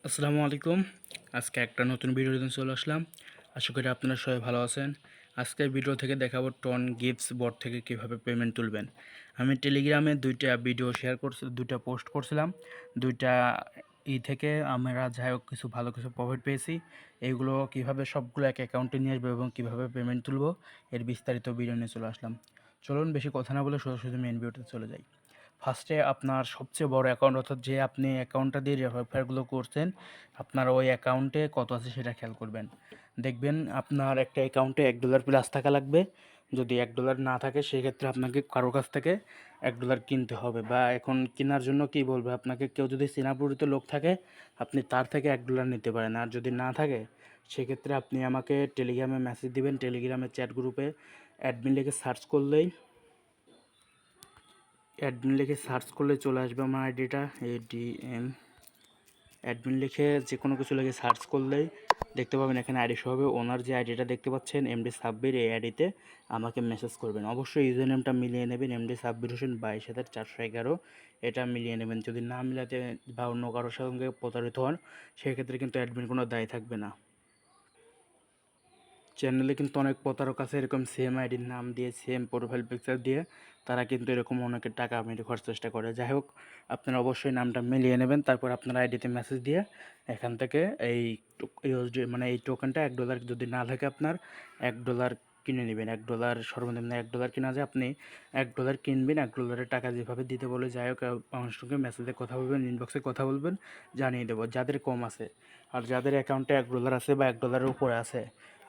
আসসালামু আলাইকুম। আজকে একটা নতুন ভিডিও নিয়ে চলে আসলাম। আশা করি আপনারা সবাই ভালো আছেন। আজকের ভিডিও থেকে দেখাবো টন গিফটস বট থেকে কিভাবে পেমেন্ট তুলবেন। আমি টেলিগ্রামে দুইটা ভিডিও শেয়ার করছি, দুইটা পোস্ট করছিলাম। দুইটা থেকে আমরা যাই হোক কিছু প্রফিট পেয়েছি। এইগুলো কিভাবে সবগুলো এক অ্যাকাউন্টে নিয়ে আসবো এবং কিভাবে পেমেন্ট তুলবো এর বিস্তারিত ভিডিও নিয়ে চলে আসলাম। চলুন বেশি কথা না বলে সোজাসুজি মেন ভিডিওতে চলে যাই। ফার্স্টে আপনার সবচেয়ে বড় অ্যাকাউন্ট অর্থাৎ যে আপনি অ্যাকাউন্টটা দিয়ে রেফারগুলো করছেন, আপনার ওই অ্যাকাউন্টে কত আছে সেটা খেয়াল করবেন। দেখবেন আপনার একটা অ্যাকাউন্টে $1 প্লাস থাকা লাগবে। যদি $1 না থাকে সেক্ষেত্রে আপনাকে কারোর কাছ থেকে $1 কিনতে হবে, বা এখন কেনার জন্য কি বলবে আপনাকে, কেউ যদি চেনা পরিচিত লোক থাকে আপনি তার থেকে $1 নিতে পারেন। আর যদি না থাকে সেক্ষেত্রে আপনি আমাকে টেলিগ্রামে মেসেজ দিবেন। টেলিগ্রামের চ্যাট গ্রুপে অ্যাডমিন লিখে সার্চ করলে চলে আসবে আমার আইডিটা ADM। অ্যাডমিন লিখে যে কোনো কিছু লিখে সার্চ করলেই দেখতে পাবেন এখানে আইডি শো হবে। ওনার যে আইডিটা দেখতে পাচ্ছেন এমডি সাব্বির, এই আইডিতে আমাকে মেসেজ করবেন। অবশ্যই ইউজার নেমটা মিলিয়ে নেবেন, এমডি সাব্বির হোসেন 22,411 এটা মিলিয়ে নেবেন। যদি না মিলাতে বা অন্য কারোর সঙ্গে প্রতারিত হন সেক্ষেত্রে কিন্তু অ্যাডমিন কোনো দায় থাকবে না। চ্যানেলে কিন্তু অনেক প্রতারক আছে, এরকম সেম আইডির নাম দিয়ে সেম প্রোফাইল পিকচার দিয়ে তারা কিন্তু এরকম অনেকের টাকা মেরে খাওয়ার চেষ্টা করে। যাই হোক, আপনারা অবশ্যই নামটা মিলিয়ে নেবেন, তারপর আপনার আইডিতে মেসেজ দিয়ে এখান থেকে এই ইউএসডি মানে এই টোকেনটা $1 যদি না থাকে আপনার $1 কিনে নেবেন। $1 সর্বনিম্ন $1 কেনা যায়, আপনি $1 কিনবেন। $1 টাকা যেভাবে দিতে বলে, যাই হোক আমার সঙ্গে মেসেজে কথা বলবেন, ইনবক্সে কথা বলবেন, জানিয়ে দেবো যাদের কম আছে। আর যাদের অ্যাকাউন্টে $1 আছে বা $1 উপরে আছে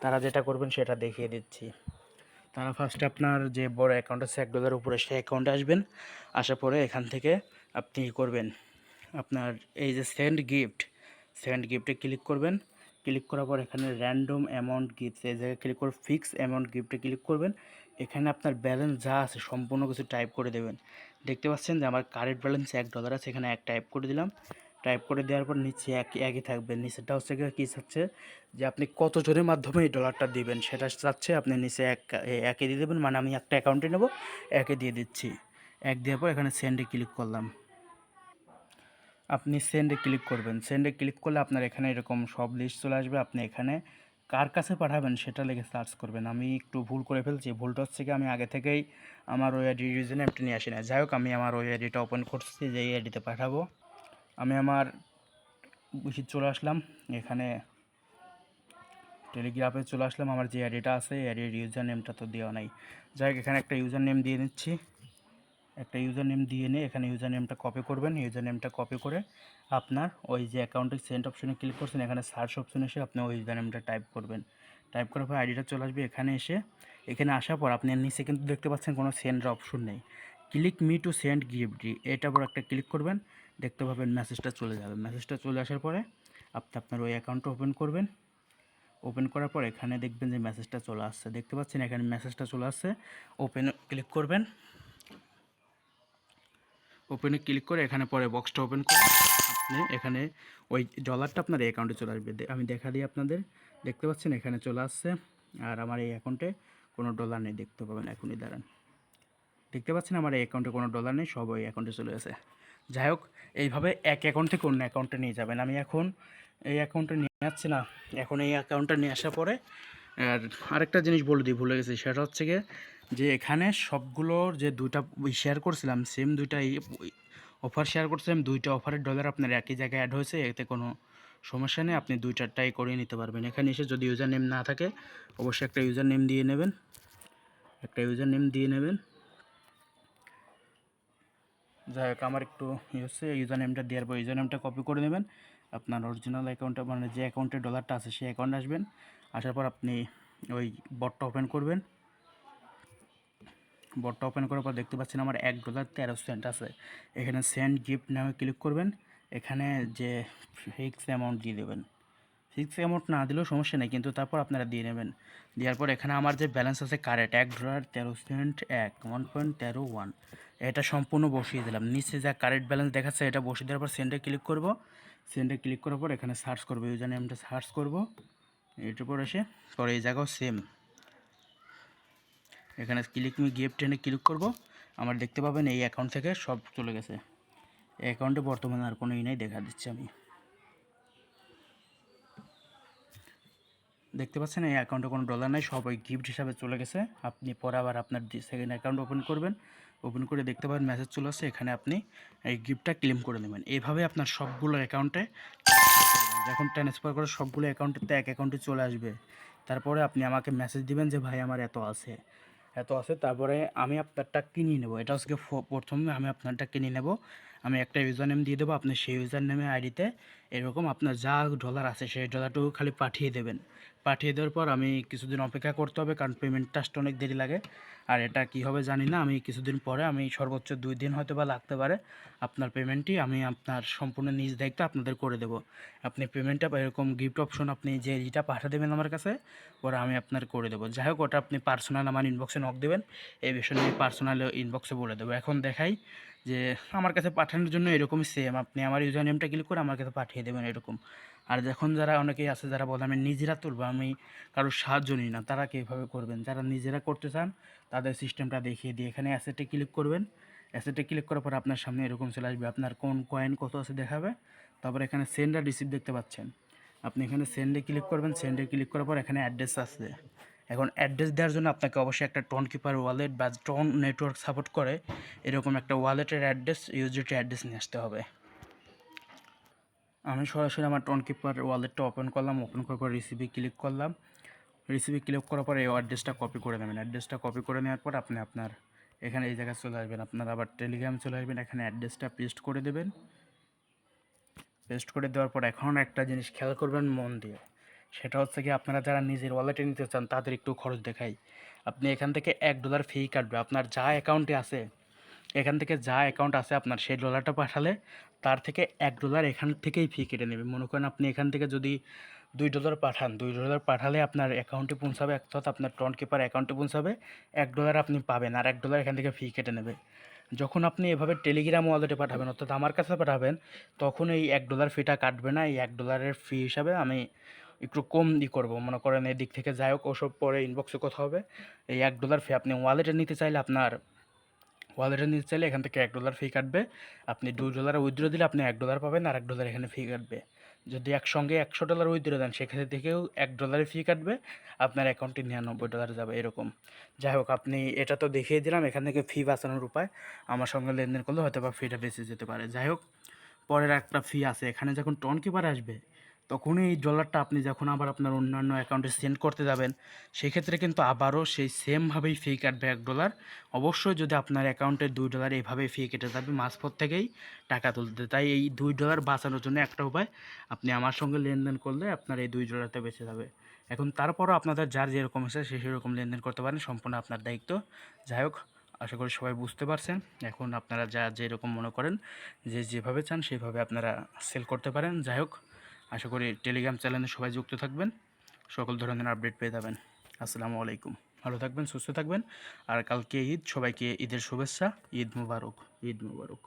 তারা যেটা করবেন সেটা দেখিয়ে দিচ্ছি। তারা ফার্স্টে আপনার যে বড় অ্যাকাউন্ট আছে $1 উপরে সেই অ্যাকাউন্টে আসবেন। আসার পরে এখান থেকে আপনি করবেন আপনার এই যে সেন্ড গিফটে ক্লিক করবেন। ক্লিক করার পর এখানে র্যান্ডম অ্যামাউন্ট গিফটস এই জায়গায় ক্লিক করে ফিক্স অ্যামাউন্ট গিফটে ক্লিক করবেন। এখানে আপনার ব্যালেন্স যা আছে সম্পূর্ণ কিছু টাইপ করে দেবেন। দেখতে পাচ্ছেন যে আমার কারেন্ট ব্যালেন্স $1 আছে, এখানে টাইপ করে দিলাম। টাইপ করে দেওয়ার পর নিচে একই থাকবে। নিচেটা হচ্ছে কী চাচ্ছে যে আপনি কত জনের মাধ্যমে এই ডলারটা দিবেন সেটা চাচ্ছে, আপনি নিচে একে দিয়ে দেবেন। মানে আমি একটা অ্যাকাউন্টে নেব, একে দিয়ে দিচ্ছি। এক দেওয়ার পর এখানে সেন্ডে ক্লিক করলাম। আপনি সেন্ডে ক্লিক করবেন। সেন্ডে ক্লিক করলে আপনার এখানে এরকম সব লিস্ট চলে আসবে। আপনি এখানে কার কাছে পাঠাবেন সেটা লিখে সার্চ করবেন। আমি একটু ভুল করে ফেলছি। ভুলটা হচ্ছে কি, আমি আগে থেকেই আমার ওই আইডি ইউজার নেমটা নিয়ে আসি না। যাই হোক, আমি আমার ওই আইডিটা ওপেন করছি যে এই আইডিতে পাঠাবো। আমি আমার চলে আসলাম এখানে টেলিগ্রাফে চলে আসলাম। আমার যে আইডিটা আছে এই আইডির ইউজার নেমটা তো দেওয়া নাই। যাই হোক, এখানে একটা ইউজার নেম দিয়ে নিচ্ছি। একটা ইউজার নেম দিয়ে নিয়ে এখানে ইউজার নেমটা কপি করবেন। ইউজার নেমটা কপি করে আপনার ওই যে অ্যাকাউন্টে সেন্ড অপশনে ক্লিক করছেন, এখানে সার্চ অপশনে এসে আপনি ওই ইউজার নেমটা টাইপ করবেন। টাইপ করার পর আইডিটা চলে আসবে। এখানে আসার পর আপনি নিচে কিন্তু দেখতে পাচ্ছেন কোনো সেন্ডের অপশন নেই। Click me to send gift, এটার উপর একটা ক্লিক করবেন। দেখতে পাবেন মেসেজটা চলে যাবে। মেসেজটা চলে আসার পরে আপনি আপনার ওই অ্যাকাউন্টটা ওপেন করবেন। ওপেন করার পর এখানে দেখবেন যে মেসেজটা চলে আসছে। দেখতে পাচ্ছেন এখানে মেসেজটা চলে আসছে। ওপেনে ক্লিক করবেন। ওপেনে ক্লিক করে এখানে পরে বক্সটা ওপেন করে আপনি এখানে ওই ডলারটা আপনার এই অ্যাকাউন্টে চলে আসবে। আমি দেখা দিই আপনাদের। দেখতে পাচ্ছেন এখানে চলে আসছে। আর আমার এই অ্যাকাউন্টে কোনো ডলার নেই, দেখতে পাবেন এখনই। দাঁড়ান, দেখতে পাচ্ছেন আমার এই অ্যাকাউন্টে কোনো ডলার নেই, সব ওই অ্যাকাউন্টে চলে গেছে। যাই হোক, এইভাবে এক অ্যাকাউন্ট থেকে অন্য অ্যাকাউন্টে নিয়ে যাবেন। আমি এখন এই অ্যাকাউন্টে নিয়ে যাচ্ছি না। এখন এই অ্যাকাউন্টটা নিয়ে আসার পরে আর আরেকটা জিনিস বলে দিই, ভুলে গেছি। সেটা হচ্ছে গিয়ে যে এখানে সবগুলোর যে দুইটা শেয়ার করছিলাম, সেম দুইটা অফার শেয়ার করছিলাম, দুইটা অফারের ডলার আপনার একই জায়গায় অ্যাড হয়েছে। এতে কোনো সমস্যা নেই, আপনি দুইটারটাই করে নিতে পারবেন। এখানে এসে যদি ইউজার নেম না থাকে অবশ্যই একটা ইউজার নেম দিয়ে নেবেন। যাই হোক, আমার একটু হচ্ছে ইউজার নেমটা দেওয়ার পর ইউজার নেমটা কপি করে নেবেন। আপনার অরিজিনাল অ্যাকাউন্টে মানে যে অ্যাকাউন্টে ডলারটা আছে সেই অ্যাকাউন্টে আসবেন। আসার পর আপনি ওই বটটা ওপেন করবেন। বটটা ওপেন করার পর দেখতে পাচ্ছেন আমার $1.13 আছে। এখানে সেন্ড গিফট নামে ক্লিক করবেন। এখানে যে ফিক্স অ্যামাউন্ট দিয়ে দেবেন। ফিক্স অ্যামাউন্ট না দিলেও সমস্যা নেই, কিন্তু তারপর আপনারা দিয়ে নেবেন। দেওয়ার পর এখানে আমার যে ব্যালেন্স আছে কারেন্ট $1.13 1.01, এটা সম্পূর্ণ বসিয়ে দিলাম। নিচে যা কারেন্ট ব্যালেন্স দেখাচ্ছে এটা বসিয়ে দেওয়ার পর সেন্ডে ক্লিক করব। সেন্ডে ক্লিক করার পর এখানে সার্চ করবো, ইউজার নেমটা সার্চ করব। এটার পর এসে পরে এই জায়গাও সেম এখানে ক্লিক মি গিফট টেনে ক্লিক করব। আমার দেখতে পাবেন এই অ্যাকাউন্ট থেকে সব চলে গেছে। এই অ্যাকাউন্টে বর্তমানে আর কোনো নেই, দেখা দিচ্ছে আমি। দেখতে পাচ্ছেন এই অ্যাকাউন্টে কোনো ডলার নাই, সব ওই গিফট হিসাবে চলে গেছে। আপনি পরে আবার আপনার সেকেন্ড অ্যাকাউন্ট ওপেন করবেন, ওপেন করে দেখতে পাবেন মেসেজ চলে আসছে, এখানে আপনি এই গিফটটা ক্লেম করে নেবেন। এইভাবে আপনার সবগুলো অ্যাকাউন্টে যখন ট্রান্সফার করে সবগুলো অ্যাকাউন্টেতে এক অ্যাকাউন্টে চলে আসবে, তারপরে আপনি আমাকে মেসেজ দিবেন যে ভাই আমার এত আছে, এত আছে, তারপরে আমি আপনারটা কিনে নেব। এটা হচ্ছে প্রথমে আমি আপনারটা কিনে নেব। আমি একটা ইউজার নেম দিয়ে দেবো, আপনি সেই ইউজার নেমে আইডিতে এরকম আপনার যা ডলার আছে সেই ডলারটুকু খালি পাঠিয়ে দেবেন। পাঠিয়ে দেওয়ার পর আমি কিছুদিন অপেক্ষা করতে হবে, কারণ পেমেন্টটা আসতে অনেক দেরি লাগে। আর এটা কী হবে জানি না, আমি কিছুদিন পরে, আমি সর্বোচ্চ 2 দিন হয়তো বা লাগতে পারে, আপনার পেমেন্টটি আমি আপনার সম্পূর্ণ নিজ দায়িত্ব আপনাদের করে দেবো। আপনি পেমেন্টটা বা এরকম গিফট অপশন আপনি যে যেটা পাঠিয়ে দেবেন আমার কাছে, ওরা আমি আপনার করে দেবো। যাই হোক, ওটা আপনি পার্সোনাল আমার ইনবক্সে নক দেবেন, এই বিষয়ে আমি পার্সোনাল ইনবক্সে বলে দেবো। এখন দেখাই যে আমার কাছে পাঠানোর জন্য এরকমই সেম, আপনি আমার ইউজার নেমটা ক্লিক করে আমার কাছে পাঠিয়ে দেবেন এরকম। আর যখন যারা অনেকেই আছে যারা বলে আমি নিজেরা তুলবো, আমি কারোর সাহায্য নিই না, তারা কীভাবে করবেন? যারা নিজেরা করতে চান তাদের সিস্টেমটা দেখিয়ে দিয়ে এখানে অ্যাসেটে ক্লিক করবেন। অ্যাসেটে ক্লিক করার পর আপনার সামনে এরকম চলে আসবে, আপনার কোন কয়েন কত আছে দেখাবে। তারপর এখানে সেন্ড আর রিসিভ দেখতে পাচ্ছেন, আপনি এখানে সেন্ডে ক্লিক করবেন। সেন্ডে ক্লিক করার পর এখানে অ্যাড্রেস আছে। এখন অ্যাড্রেস দেওয়ার জন্য আপনাকে অবশ্যই একটা টন কিপার ওয়ালেট বা টন নেটওয়ার্ক সাপোর্ট করে এরকম একটা ওয়ালেটের অ্যাড্রেস, ইউজিটি অ্যাড্রেস নিয়ে আসতে হবে। আমি সরাসরি আমার টন কিপার ওয়ালেটটা ওপেন করলাম, ওপেন করার পর রিসিভে ক্লিক করলাম। রিসিভে ক্লিক করার পর এই অ্যাড্রেসটা কপি করে নেবেন। অ্যাড্রেসটা কপি করে নেওয়ার পর আপনি আপনার এখানে এই জায়গায় চলে আসবেন, আপনার আবার টেলিগ্রাম চলে আসবেন, এখানে অ্যাড্রেসটা পেস্ট করে দেবেন। পেস্ট করে দেওয়ার পর এখন একটা জিনিস খেয়াল করবেন মন দিয়ে, সেটা হচ্ছে কি আপনারা যারা নিজের ওয়ালেটে নিতে চান তাদের একটু খরচ দেখাই। আপনি এখান থেকে $1 ফি কাটবে, আপনার যা অ্যাকাউন্টে আছে এখান থেকে যা অ্যাকাউন্ট আছে আপনার সেই ডলারটা পাঠালে তার থেকে $1 এখান থেকেই ফি কেটে নেবে। মনে করেন আপনি এখান থেকে যদি $2 পাঠান, $2 পাঠালে আপনার অ্যাকাউন্টে পৌঁছাবে, অর্থাৎ আপনার টন কিপার অ্যাকাউন্টে পৌঁছাবে, $1 আপনি পাবেন, আর $1 এখান থেকে ফি কেটে নেবে। যখন আপনি এভাবে টেলিগ্রাম ওয়ালেটে পাঠাবেন, অর্থাৎ আমার কাছে পাঠাবেন, তখন এই $1 ফিটা কাটবে না। এই $1 ফি হিসাবে আমি একটু কম করবো, মনে করেন এদিক থেকে যাই হোক, ওসব পরে ইনবক্সে কথা হবে। এই $1 ফি আপনি ওয়ালেটে নিতে চাইলে আপনার ওয়ালেটে নিতে চাইলে এখান থেকে $1 ফি কাটবে। আপনি $2 উইথড্র দিলে আপনি $1 পাবেন, আর $1 এখানে ফি কাটবে। যদি একসঙ্গে $100 উইথড্র দেন সেক্ষেত্রে থেকেও $1 ফি কাটবে, আপনার অ্যাকাউন্টে $99 যাবে এরকম। যাই হোক, আপনি এটা তো দেখিয়ে দিলাম এখান থেকে ফি বাঁচানোর উপায়। আমার সঙ্গে লেনদেন করলে হয়তো বা ফিটা বেঁচে যেতে পারে। যাই হোক, পরের একটা ফি আছে, এখানে যখন টন কিপার আসবে তখন এই ডলারটা আপনি যখন আবার আপনার অন্যান্য অ্যাকাউন্টে সেন্ড করতে যাবেন, সেক্ষেত্রে কিন্তু আবারও সেই সেমভাবেই ফি কাটবে $1। অবশ্যই যদি আপনার অ্যাকাউন্টে $2 এইভাবেই ফি কেটে যাবে মাঝপথ থেকেই টাকা তুলতে। তাই এই $2 বাঁচানোর জন্য একটা উপায়, আপনি আমার সঙ্গে লেনদেন করলে আপনার এই $2টা বেঁচে যাবে। এখন তারপরও আপনাদের যার যেরকম আছে সে সেরকম লেনদেন করতে পারেন, সম্পূর্ণ আপনার দায়িত্ব। যাই হোক, আশা করি সবাই বুঝতে পারছেন। এখন আপনারা যা যেরকম মনে করেন যে যেভাবে চান সেভাবে আপনারা সেল করতে পারেন। যাই হোক, আশা করি টেলিগ্রাম চ্যানেলে সবাই যুক্ত থাকবেন, সকল ধরনের আপডেট পেয়ে যাবেন। আসসালামু আলাইকুম, ভালো থাকবেন, সুস্থ থাকবেন। আর কালকে ঈদ, সবাইকে ঈদের শুভেচ্ছা। ঈদ মুবারক, ঈদ মুবারক।